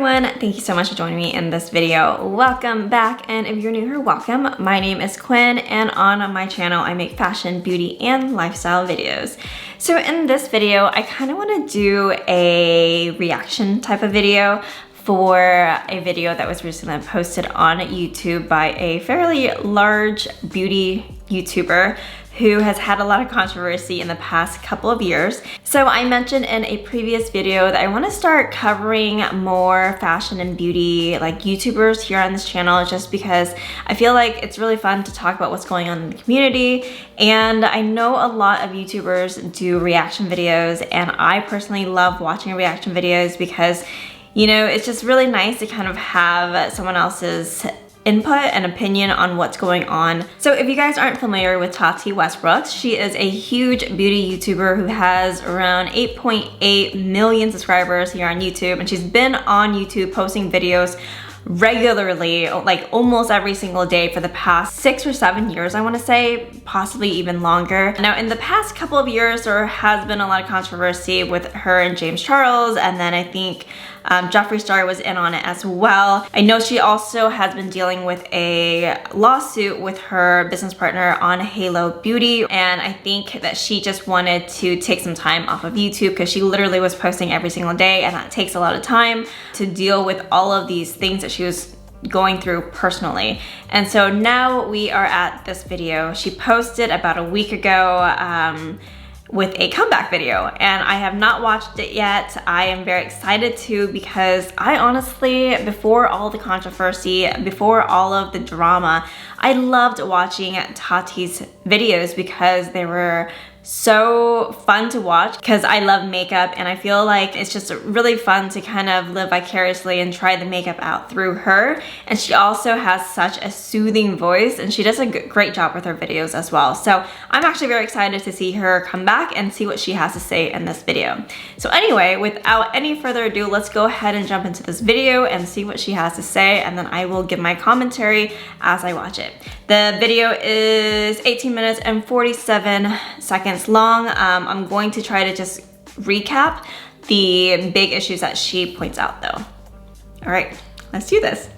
everyone, thank you so much for joining me in this video. Welcome back, and if you're new here, welcome. My name is Quynh, and on my channel I make fashion, beauty, and lifestyle videos. So in this video, I kind of want to do a reaction type of video for a video that was recently posted on YouTube by a fairly large beauty YouTuber who has had a lot of controversy in the past couple of years. So I mentioned in a previous video that I want to start covering more fashion and beauty like YouTubers here on this channel, just because I feel like it's really fun to talk about what's going on in the community. And I know a lot of YouTubers do reaction videos, and I personally love watching reaction videos because, you know, it's just really nice to kind of have someone else's input and opinion on what's going on. So if you guys aren't familiar with Tati, she is a huge beauty YouTuber who has around 8.8 million subscribers here on YouTube, and she's been on YouTube posting videos regularly, like almost every single day for the past 6 or 7 years, I want to say, possibly even longer. Now in the past couple of years, there has been a lot of controversy with her and James Charles, and then I think Jeffree Star was in on it as well. I know she also has been dealing with a lawsuit with her business partner on Halo Beauty, and I think that she just wanted to take some time off of YouTube because she literally was posting every single day, and that takes a lot of time to deal with all of these things that she was going through personally. And so now we are at this video. She posted about a week ago with a comeback video, and I have not watched it yet. I am very excited to, because I honestly, before all the controversy, before all of the drama, I loved watching Tati's videos because they were so fun to watch, because I love makeup, and I feel like it's just really fun to kind of live vicariously and try the makeup out through her. And she also has such a soothing voice, and she does a great job with her videos as well. So I'm actually very excited to see her come back and see what she has to say in this video. So anyway, without any further ado, let's go ahead and jump into this video and see what she has to say, and then I will give my commentary as I watch it. The video is 18 minutes and 47 seconds long. I'm going to try to just recap the big issues that she points out though. All right, let's do this.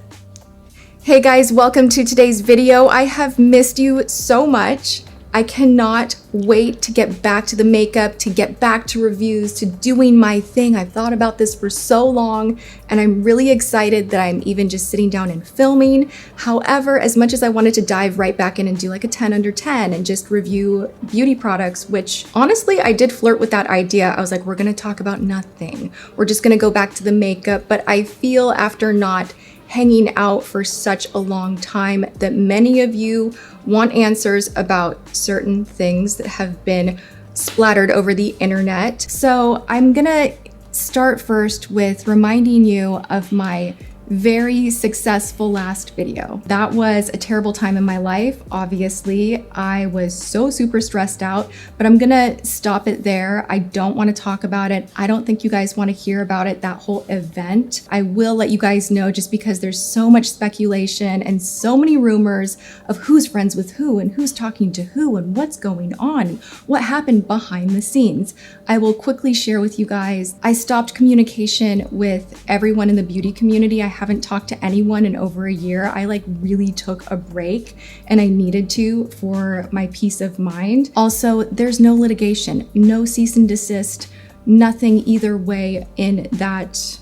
Hey guys, welcome to today's video. I have missed you so much. I cannot wait to get back to the makeup, to get back to reviews, to doing my thing. I've thought about this for so long, and I'm really excited that I'm even just sitting down and filming. However, as much as I wanted to dive right back in and do like a 10 under 10 and just review beauty products, which honestly, I did flirt with that idea. I was like, we're gonna talk about nothing. We're just gonna go back to the makeup. But I feel after not hanging out for such a long time that many of you want answers about certain things that have been splattered over the internet. So I'm gonna start first with reminding you of my very successful last video. That was a terrible time in my life. Obviously, I was so super stressed out, but I'm gonna stop it there. I don't want to talk about it. I don't think you guys want to hear about it, that whole event. I will let you guys know, just because there's so much speculation and so many rumors of who's friends with who and who's talking to who and what's going on, what happened behind the scenes. I will quickly share with you guys, I stopped communication with everyone in the beauty community. I haven't talked to anyone in over a year. I like really took a break, and I needed to for my peace of mind. Also, there's no litigation, no cease and desist, nothing either way in that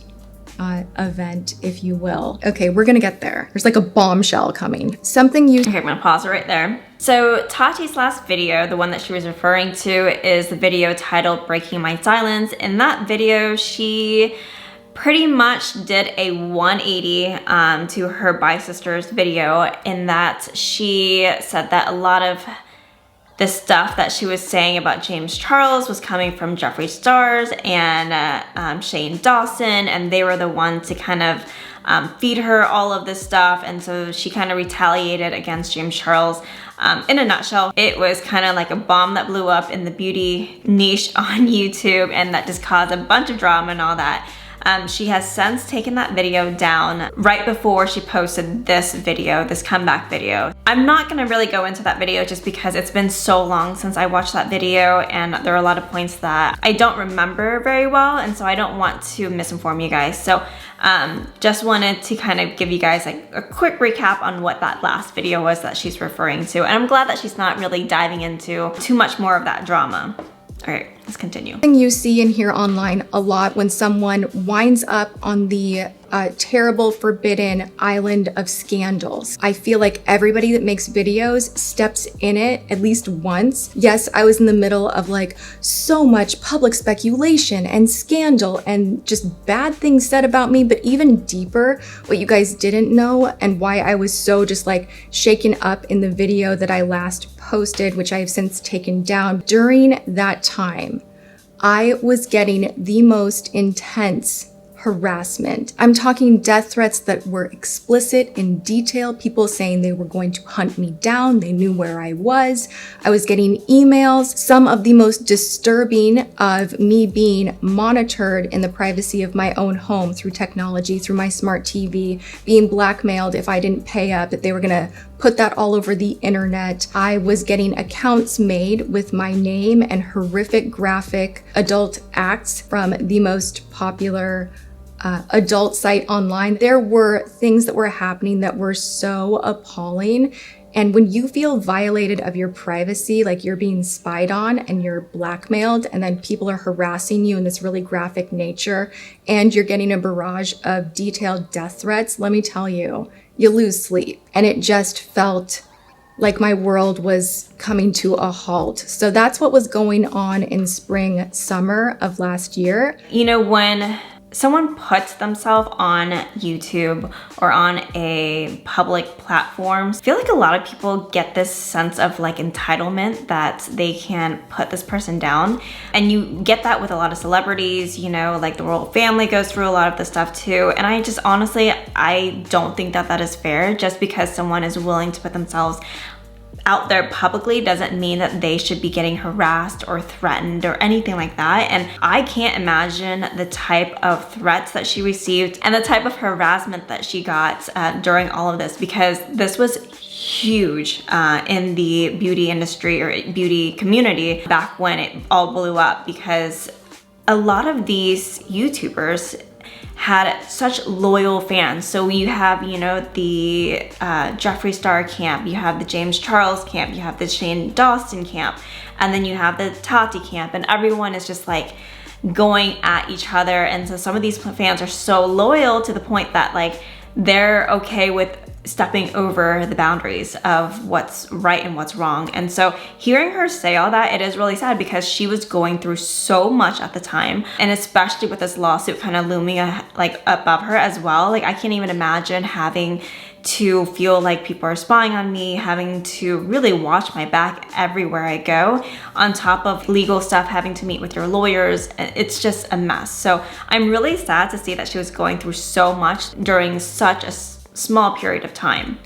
event, if you will. Okay, we're gonna get there. There's like a bombshell coming. Okay, I'm gonna pause it right there. So Tati's last video, the one that she was referring to, is the video titled Breaking My Silence. In that video, she pretty much did a 180 to her Bye Sisters video, in that she said that a lot of the stuff that she was saying about James Charles was coming from Jeffree Star's and Shane Dawson, and they were the ones to kind of feed her all of this stuff. And so she kind of retaliated against James Charles. In a nutshell, it was kind of like a bomb that blew up in the beauty niche on YouTube, and that just caused a bunch of drama and all that. She has since taken that video down right before she posted this video, this comeback video. I'm not gonna really go into that video just because it's been so long since I watched that video and there are a lot of points that I don't remember very well, and so I don't want to misinform you guys. So just wanted to kind of give you guys like a quick recap on what that last video was that she's referring to. And I'm glad that she's not really diving into too much more of that drama. All right, let's continue. You see and hear online a lot when someone winds up on the terrible, forbidden island of scandals. I feel like everybody that makes videos steps in it at least once. Yes, I was in the middle of like so much public speculation and scandal and just bad things said about me, but even deeper, what you guys didn't know and why I was so just like shaken up in the video that I last posted, which I have since taken down. During that time, I was getting the most intense harassment. I'm talking death threats that were explicit in detail, people saying they were going to hunt me down, they knew where I was. I was getting emails, some of the most disturbing of me being monitored in the privacy of my own home through technology, through my smart TV, being blackmailed if I didn't pay up, that they were gonna put that all over the internet. I was getting accounts made with my name and horrific graphic adult acts from the most popular adult site online. There were things that were happening that were so appalling. And when you feel violated of your privacy, like you're being spied on and you're blackmailed, and then people are harassing you in this really graphic nature, and you're getting a barrage of detailed death threats, let me tell you, you lose sleep. And it just felt like my world was coming to a halt. So that's what was going on in spring, summer of last year. You know, when someone puts themselves on YouTube or on a public platform, I feel like a lot of people get this sense of like entitlement that they can put this person down. And you get that with a lot of celebrities, you know, like the royal family goes through a lot of this stuff too. And I just honestly, I don't think that that is fair. Just because someone is willing to put themselves out there publicly doesn't mean that they should be getting harassed or threatened or anything like that. And I can't imagine the type of threats that she received and the type of harassment that she got during all of this, because this was huge in the beauty industry or beauty community back when it all blew up, because a lot of these YouTubers had such loyal fans. So you have, you know, the Jeffree Star camp, you have the James Charles camp, you have the Shane Dawson camp, and then you have the Tati camp, and everyone is just like going at each other. And so some of these fans are so loyal to the point that like they're okay with stepping over the boundaries of what's right and what's wrong. And so hearing her say all that, it is really sad, because she was going through so much at the time, and especially with this lawsuit kind of looming like above her as well. Like I can't even imagine having to feel like people are spying on me, having to really watch my back everywhere I go, on top of legal stuff, having to meet with your lawyers. It's just a mess. So I'm really sad to see that she was going through so much during such a small period of time.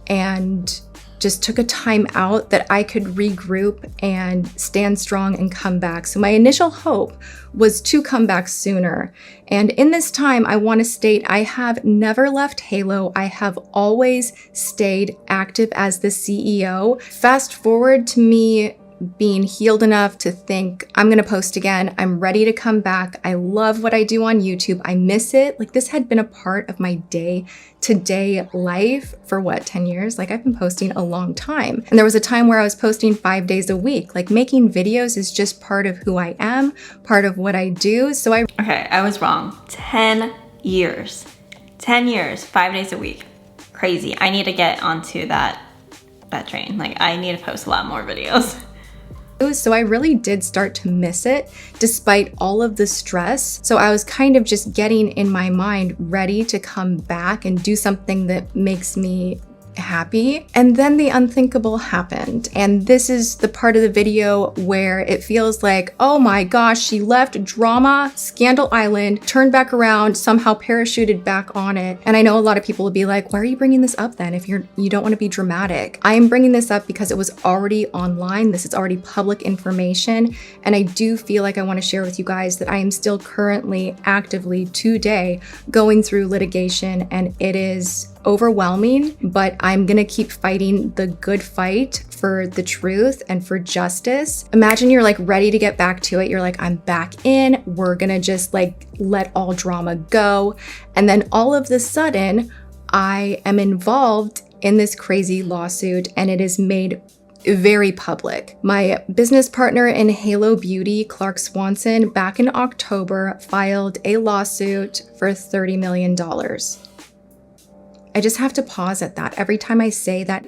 And just took a time out that I could regroup and stand strong and come back. So my initial hope was to come back sooner. And in this time, I want to state I have never left Halo. I have always stayed active as the CEO. Fast forward to me being healed enough to think, I'm gonna post again. I'm ready to come back. I love what I do on YouTube. I miss it. Like this had been a part of my day-to-day life for what, 10 years? Like I've been posting a long time. And there was a time where I was posting 5 days a week. Like making videos is just part of who I am, part of what I do. So Okay, I was wrong. 10 years. 10 years, 5 days a week. Crazy. I need to get onto that train. Like I need to post a lot more videos. So I really did start to miss it despite all of the stress. So I was kind of just getting in my mind ready to come back and do something that makes me happy. And then the unthinkable happened. And this is the part of the video where it feels like, oh my gosh, she left drama, Scandal Island, turned back around, somehow parachuted back on it. And I know a lot of people will be like, why are you bringing this up then if you don't want to be dramatic? I am bringing this up because it was already online. This is already public information. And I do feel like I want to share with you guys that I am still currently actively today going through litigation, and it is overwhelming, but I'm gonna keep fighting the good fight for the truth and for justice. Imagine you're like ready to get back to it. You're like, I'm back in. We're gonna just like let all drama go. And then all of the sudden, I am involved in this crazy lawsuit and it is made very public. My business partner in Halo Beauty, Clark Swanson, back in October filed a lawsuit for $30 million. I just have to pause at that. Every time I say that,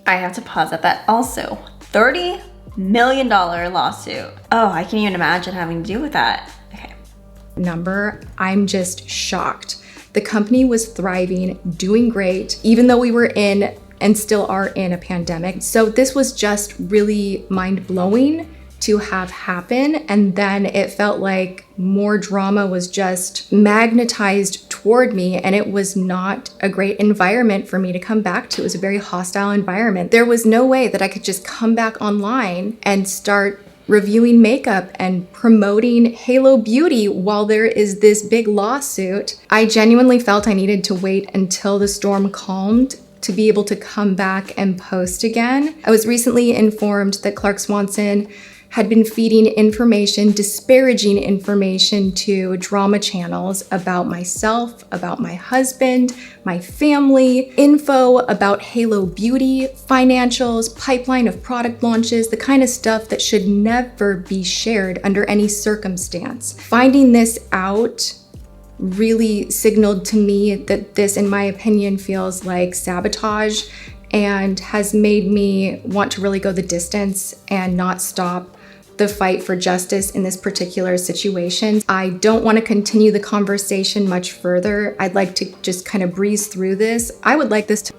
I have to pause at that also. $30 million lawsuit. Oh, I can't even imagine having to deal with that. Okay. Number, I'm just shocked. The company was thriving, doing great, even though we were in and still are in a pandemic. So this was just really mind-blowing to have happen. And then it felt like more drama was just magnetized toward me, and it was not a great environment for me to come back to. It was a very hostile environment. There was no way that I could just come back online and start reviewing makeup and promoting Halo Beauty while there is this big lawsuit. I genuinely felt I needed to wait until the storm calmed to be able to come back and post again. I was recently informed that Clark Swanson had been feeding information, disparaging information to drama channels about myself, about my husband, my family, info about Halo Beauty, financials, pipeline of product launches, the kind of stuff that should never be shared under any circumstance. Finding this out really signaled to me that this, in my opinion, feels like sabotage and has made me want to really go the distance and not stop the fight for justice in this particular situation. I don't want to continue the conversation much further. I'd like to just kind of breeze through this. I would like this to...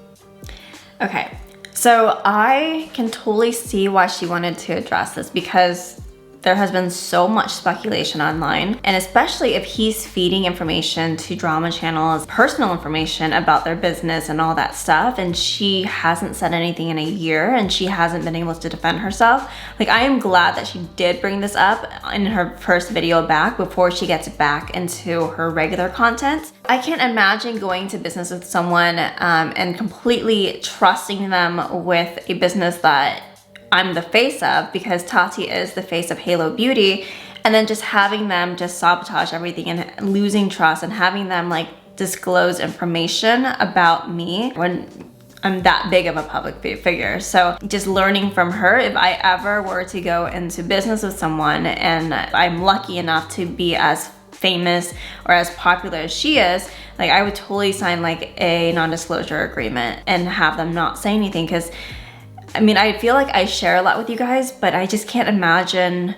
Okay, so I can totally see why she wanted to address this, because there has been so much speculation online, and especially if he's feeding information to drama channels, personal information about their business and all that stuff, and she hasn't said anything in a year and she hasn't been able to defend herself. Like, I am glad that she did bring this up in her first video back before she gets back into her regular content. I can't imagine going to business with someone and completely trusting them with a business that I'm the face of, because Tati is the face of Halo Beauty, and then just having them just sabotage everything and losing trust and having them like disclose information about me when I'm that big of a public figure. So just learning from her, if I ever were to go into business with someone and I'm lucky enough to be as famous or as popular as she is, like, I would totally sign like a non-disclosure agreement and have them not say anything, because I mean, I feel like I share a lot with you guys, but I just can't imagine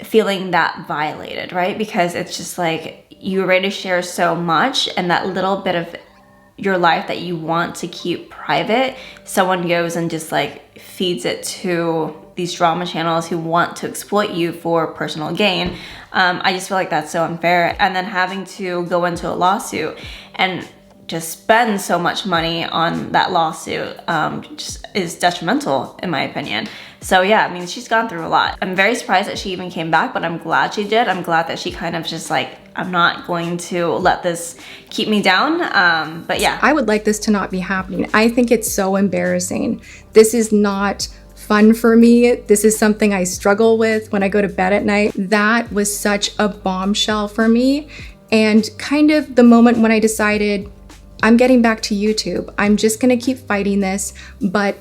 feeling that violated, right? Because it's just like, you're ready to share so much, and that little bit of your life that you want to keep private, someone goes and just like feeds it to these drama channels who want to exploit you for personal gain. I just feel like that's so unfair. And then having to go into a lawsuit and just spend so much money on that lawsuit just is detrimental, in my opinion. So yeah, I mean, she's gone through a lot. I'm very surprised that she even came back, but I'm glad she did. I'm glad that she kind of just like, I'm not going to let this keep me down. But yeah. I would like this to not be happening. I think it's so embarrassing. This is not fun for me. This is something I struggle with when I go to bed at night. That was such a bombshell for me. And kind of the moment when I decided, I'm getting back to YouTube. I'm just gonna keep fighting this, but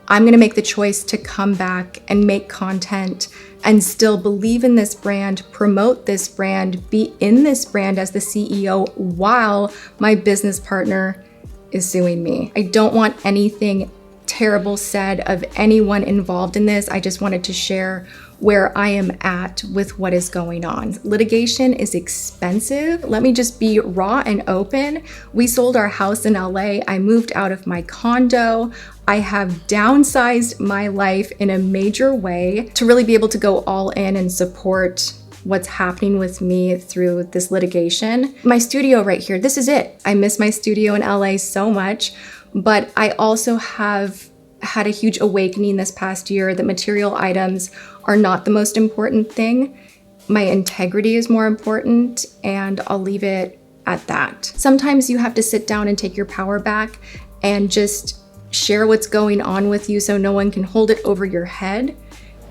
I'm gonna make the choice to come back and make content and still believe in this brand, promote this brand, be in this brand as the CEO while my business partner is suing me. I don't want anything terrible said of anyone involved in this. I just wanted to share where I am at with what is going on. Litigation is expensive. Let me just be raw and open. We sold our house in LA. I moved out of my condo. I have downsized my life in a major way to really be able to go all in and support what's happening with me through this litigation. My studio right here, this is it. I miss my studio in LA so much, but I also have had a huge awakening this past year that material items are not the most important thing. My integrity is more important, and I'll leave it at that. Sometimes you have to sit down and take your power back and just share what's going on with you so no one can hold it over your head.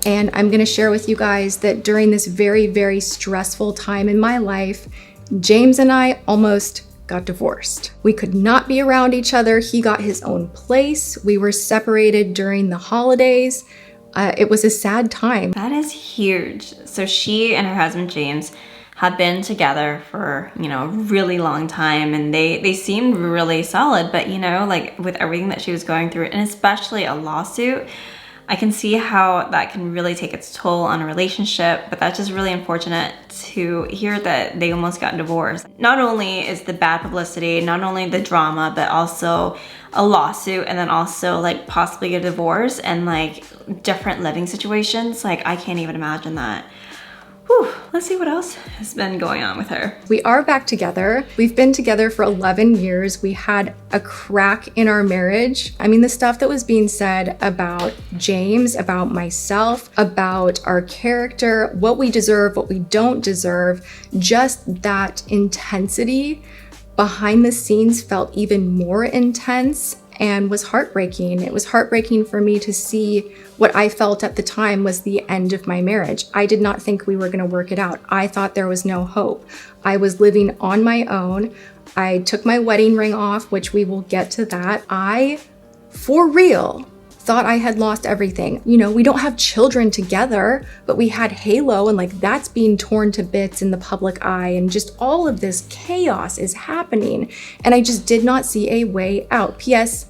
And I'm gonna share with you guys that during this very, very stressful time in my life, James and I almost got divorced. We could not be around each other. He got his own place. We were separated during the holidays. It was a sad time. That is huge. So she and her husband, James, had been together for, a really long time, and they seemed really solid, but like with everything that she was going through, and especially a lawsuit, I can see how that can really take its toll on a relationship, but that's just really unfortunate to hear that they almost got divorced. Not only is the bad publicity, not only the drama, but also a lawsuit, and then also like possibly a divorce and like different living situations. Like I can't even imagine that. Whew, let's see what else has been going on with her. We are back together. We've been together for 11 years. We had a crack in our marriage. I mean, the stuff that was being said about James, about myself, about our character, what we deserve, what we don't deserve, just that intensity behind the scenes felt even more intense and was heartbreaking. It was heartbreaking for me to see what I felt at the time was the end of my marriage. I did not think we were gonna work it out. I thought there was no hope. I was living on my own. I took my wedding ring off, which we will get to that. I, for real, thought I had lost everything. We don't have children together, but we had Halo, and like that's being torn to bits in the public eye, and just all of this chaos is happening. And I just did not see a way out. P.S.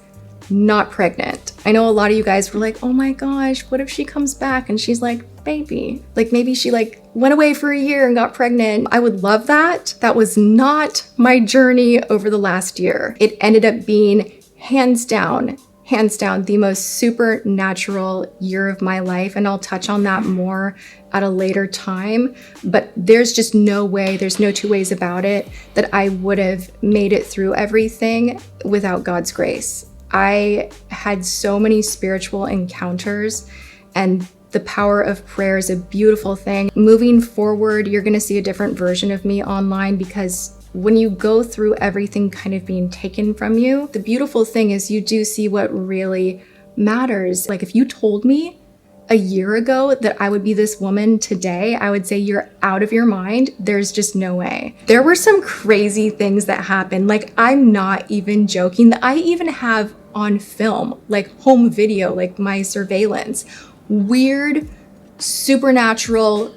not pregnant. I know a lot of you guys were like, oh my gosh, what if she comes back and she's like, baby? Like maybe she like went away for a year and got pregnant. I would love that. That was not my journey over the last year. It ended up being hands down, the most supernatural year of my life. And I'll touch on that more at a later time. But there's just no way, there's no two ways about it, that I would have made it through everything without God's grace. I had so many spiritual encounters, and the power of prayer is a beautiful thing. Moving forward, you're gonna see a different version of me online, because when you go through everything kind of being taken from you, the beautiful thing is you do see what really matters. Like if you told me a year ago that I would be this woman today, I would say you're out of your mind. There's just no way. There were some crazy things that happened. Like I'm not even joking, that I even have on film, like home video, like my surveillance. Weird, supernatural,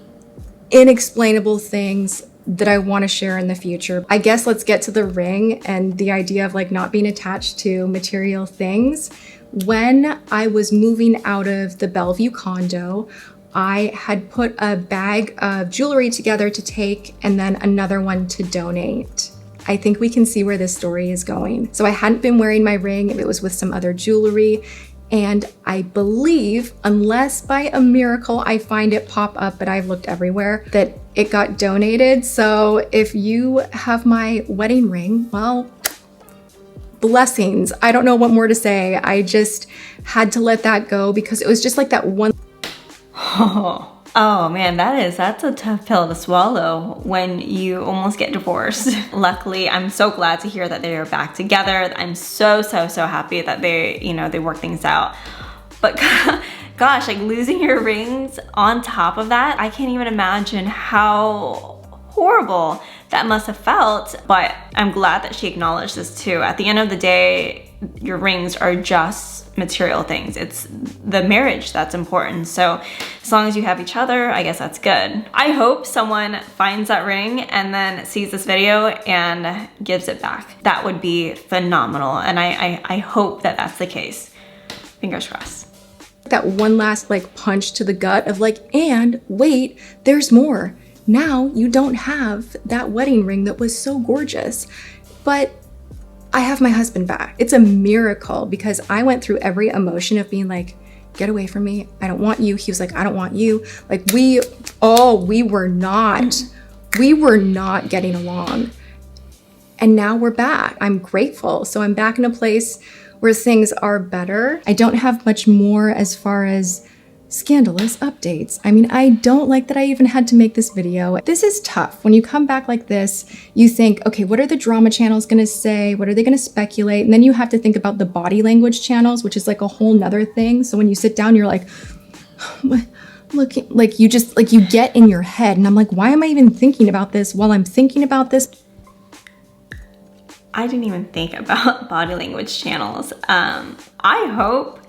inexplainable things that I want to share in the future. I guess let's get to the ring and the idea of like not being attached to material things. When I was moving out of the Bellevue condo, I had put a bag of jewelry together to take and then another one to donate. I think we can see where this story is going. So I hadn't been wearing my ring, it was with some other jewelry. And I believe, unless by a miracle I find it pop up, but I've looked everywhere, that it got donated. So if you have my wedding ring, well, blessings. I don't know what more to say. I just had to let that go because it was just like that one. Oh man, that's a tough pill to swallow when you almost get divorced. Luckily, I'm so glad to hear that they are back together. I'm so happy that they work things out. But gosh, like losing your rings on top of that, I can't even imagine how horrible that must have felt. But I'm glad that she acknowledged this too. At the end of the day, your rings are just material things. It's the marriage that's important. So as long as you have each other, I guess that's good. I hope someone finds that ring and then sees this video and gives it back. That would be phenomenal. And I hope that that's the case. Fingers crossed. That one last like punch to the gut of like, and wait, there's more. Now you don't have that wedding ring that was so gorgeous, but I have my husband back. It's a miracle because I went through every emotion of being like, get away from me. I don't want you. He was like, I don't want you. Like we were not getting along. And now we're back. I'm grateful. So I'm back in a place where things are better. I don't have much more as far as scandalous updates. I mean, I don't like that I even had to make this video. This is tough. When you come back like this, you think, okay, what are the drama channels gonna say? What are they gonna speculate? And then you have to think about the body language channels, which is like a whole nother thing. So when you sit down, you're like, looking like you get in your head. And I'm like, why am I even thinking about this while I'm thinking about this? I didn't even think about body language channels. I hope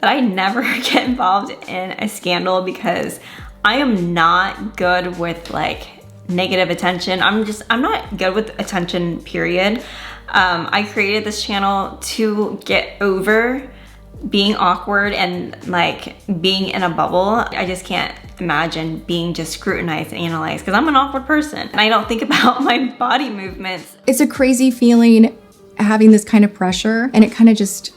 that I never get involved in a scandal because I am not good with like negative attention. I'm not good with attention, period. I created this channel to get over being awkward and like being in a bubble. I just can't imagine being just scrutinized and analyzed because I'm an awkward person and I don't think about my body movements. It's a crazy feeling having this kind of pressure, and it kind of just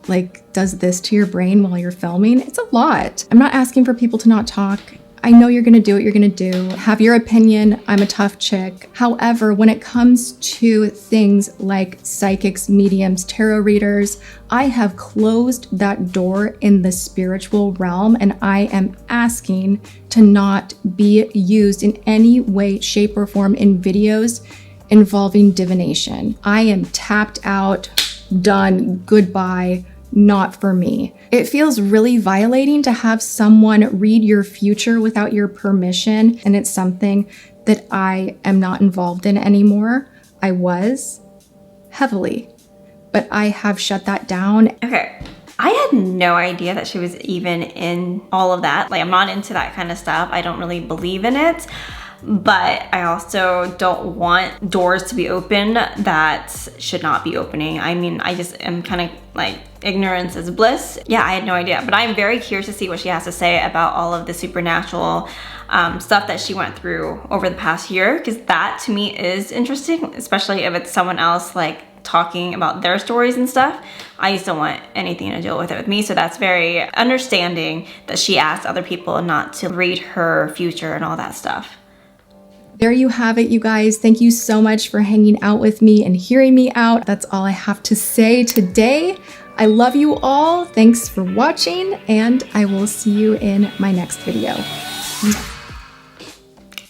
like does this to your brain while you're filming. It's a lot. I'm not asking for people to not talk. I know you're gonna do what you're gonna do. Have your opinion. I'm a tough chick. However, when it comes to things like psychics, mediums, tarot readers, I have closed that door in the spiritual realm, and I am asking to not be used in any way, shape, or form in videos involving divination. I am tapped out, done, goodbye. Not for me. It feels really violating to have someone read your future without your permission, and it's something that I am not involved in anymore. I was heavily, but I have shut that down. Okay, I had no idea that she was even in all of that. Like, I'm not into that kind of stuff. I don't really believe in it. But I also don't want doors to be open that should not be opening. I mean, I just am kind of like, ignorance is bliss. Yeah, I had no idea, but I'm very curious to see what she has to say about all of the supernatural stuff that she went through over the past year, because that to me is interesting, especially if it's someone else like talking about their stories and stuff. I just don't want anything to deal with it with me, so that's very understanding that she asked other people not to read her future and all that stuff. There you have it, you guys. Thank you so much for hanging out with me and hearing me out. That's all I have to say today. I love you all. Thanks for watching, and I will see you in my next video.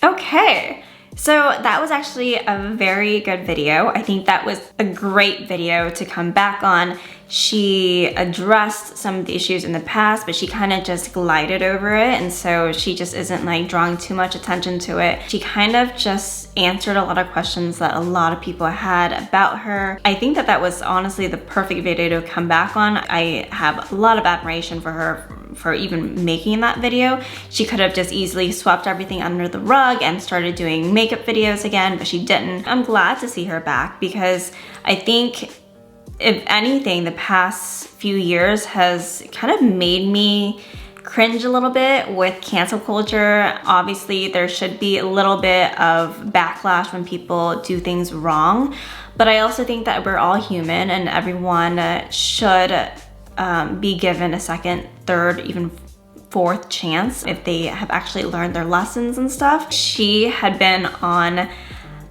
Okay, so that was actually a very good video. I think that was a great video to come back on. She addressed some of the issues in the past, but she kind of just glided over it, and so she just isn't like drawing too much attention to it. She kind of just answered a lot of questions that a lot of people had about her. I think that that was honestly the perfect video to come back on. I have a lot of admiration for her for even making that video. She could have just easily swept everything under the rug and started doing makeup videos again, but she didn't. I'm glad to see her back because I think if anything, the past few years has kind of made me cringe a little bit with cancel culture. Obviously, there should be a little bit of backlash when people do things wrong, but I also think that we're all human and everyone should be given a second, third, even fourth chance if they have actually learned their lessons and stuff. She had been on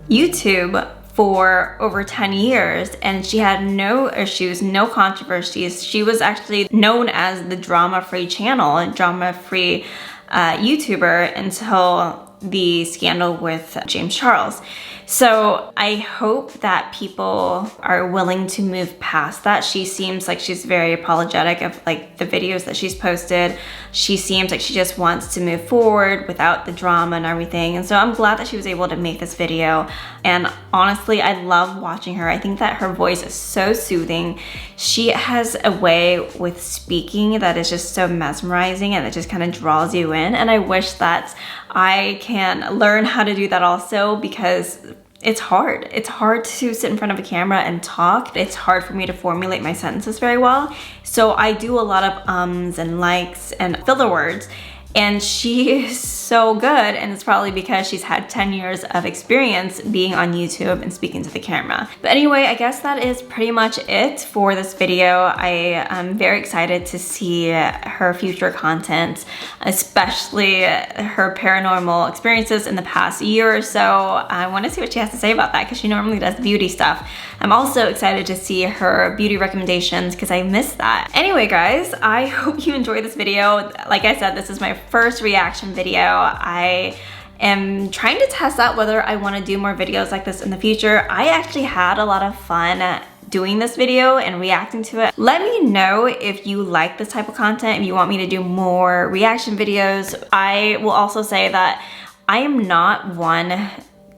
YouTube for over 10 years and she had no issues, no controversies. She was actually known as the drama-free channel and drama-free YouTuber until the scandal with James Charles. So I hope that people are willing to move past that. She seems like she's very apologetic of like the videos that she's posted. She seems like she just wants to move forward without the drama and everything. And so I'm glad that she was able to make this video. And honestly, I love watching her. I think that her voice is so soothing. She has a way with speaking that is just so mesmerizing and it just kind of draws you in. And I wish that I can learn how to do that also, because it's hard. It's hard to sit in front of a camera and talk. It's hard for me to formulate my sentences very well. So I do a lot of ums and likes and filler words. And she is so good, and it's probably because she's had 10 years of experience being on YouTube and speaking to the camera. But anyway, I guess that is pretty much it for this video. I am very excited to see her future content, especially her paranormal experiences in the past year or so. I want to see what she has to say about that because she normally does beauty stuff. I'm also excited to see her beauty recommendations because I missed that. Anyway, guys, I hope you enjoyed this video. Like I said, this is my first reaction video. I am trying to test out whether I want to do more videos like this in the future. I actually had a lot of fun doing this video and reacting to it. Let me know if you like this type of content, if you want me to do more reaction videos. I will also say that I am not one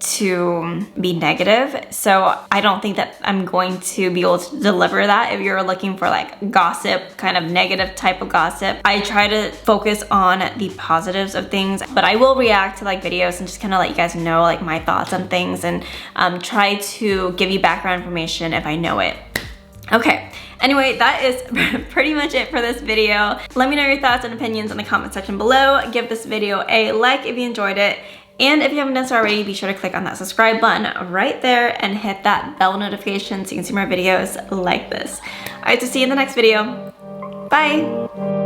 to be negative, so I don't think that I'm going to be able to deliver that if you're looking for like gossip, kind of negative type of gossip. I try to focus on the positives of things, but I will react to like videos and just kind of let you guys know like my thoughts on things and try to give you background information if I know it. Okay. Anyway, that is pretty much it for this video. Let me know your thoughts and opinions in the comment section below. Give this video a like if you enjoyed it. And if you haven't done so already, be sure to click on that subscribe button right there and hit that bell notification so you can see more videos like this. All right, so see you in the next video. Bye.